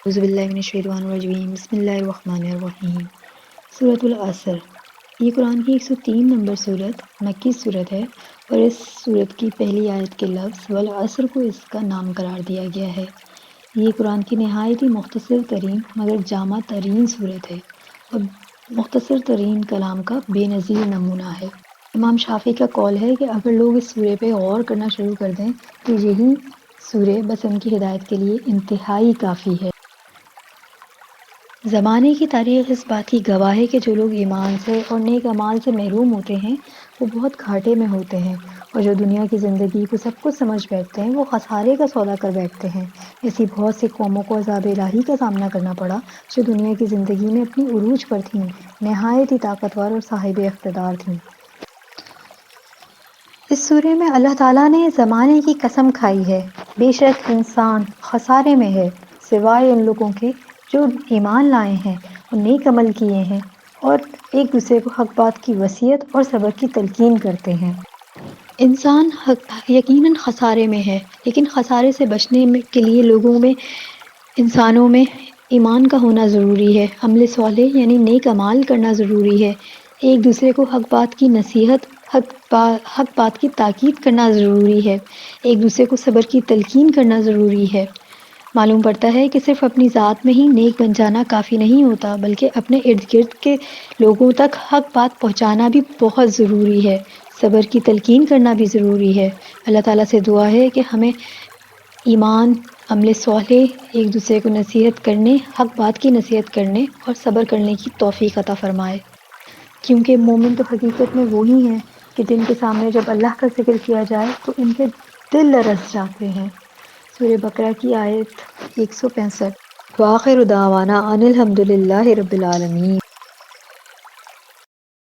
اعوذ باللہ من الشیطان الرجیم، بسم اللہ الرحمن الرحیم۔ سورۃ العصر، یہ قرآن کی 103 نمبر سورت مکی سورت ہے اور اس سورت کی پہلی آیت کے لفظ والعصر کو اس کا نام قرار دیا گیا ہے۔ یہ قرآن کی نہایت ہی مختصر ترین مگر جامع ترین سورت ہے اور مختصر ترین کلام کا بے نظیر نمونہ ہے۔ امام شافعی کا قول ہے کہ اگر لوگ اس سورے پہ غور کرنا شروع کر دیں تو یہی سورہ بس ان کی ہدایت کے لیے انتہائی کافی ہے۔ زمانے کی تاریخ اس بات کی گواہ ہے کہ جو لوگ ایمان سے اور نیک اعمال سے محروم ہوتے ہیں وہ بہت گھاٹے میں ہوتے ہیں، اور جو دنیا کی زندگی کو سب کچھ سمجھ بیٹھتے ہیں وہ خسارے کا سودا کر بیٹھتے ہیں۔ ایسی بہت سی قوموں کو عذاب الہی کا سامنا کرنا پڑا جو دنیا کی زندگی میں اپنی عروج پر تھیں، نہایت ہی طاقتور اور صاحب اقتدار تھیں۔ اس سورے میں اللہ تعالیٰ نے زمانے کی قسم کھائی ہے، بے شک انسان خسارے میں ہے سوائے ان لوگوں کے جو ایمان لائے ہیں اور نیک عمل کیے ہیں اور ایک دوسرے کو حق بات کی وصیت اور صبر کی تلقین کرتے ہیں۔ انسان یقیناً خسارے میں ہے، لیکن خسارے سے بچنے کے لیے لوگوں میں، انسانوں میں ایمان کا ہونا ضروری ہے، عمل صالح یعنی نیک اعمال کرنا ضروری ہے، ایک دوسرے کو حق بات کی نصیحت، حق بات کی تاکید کرنا ضروری ہے، ایک دوسرے کو صبر کی تلقین کرنا ضروری ہے۔ معلوم پڑتا ہے کہ صرف اپنی ذات میں ہی نیک بن جانا کافی نہیں ہوتا، بلکہ اپنے ارد گرد کے لوگوں تک حق بات پہنچانا بھی بہت ضروری ہے، صبر کی تلقین کرنا بھی ضروری ہے۔ اللہ تعالیٰ سے دعا ہے کہ ہمیں ایمان، عمل صالح، ایک دوسرے کو نصیحت کرنے، حق بات کی نصیحت کرنے اور صبر کرنے کی توفیق عطا فرمائے، کیونکہ مومن تو حقیقت میں وہی ہیں کہ جن کے سامنے جب اللہ کا ذکر کیا جائے تو ان کے دل لرز جاتے ہیں۔ سورہ بقرہ کی آیت 165۔ وآخر دعوانا ان الحمد للہ رب العالمین۔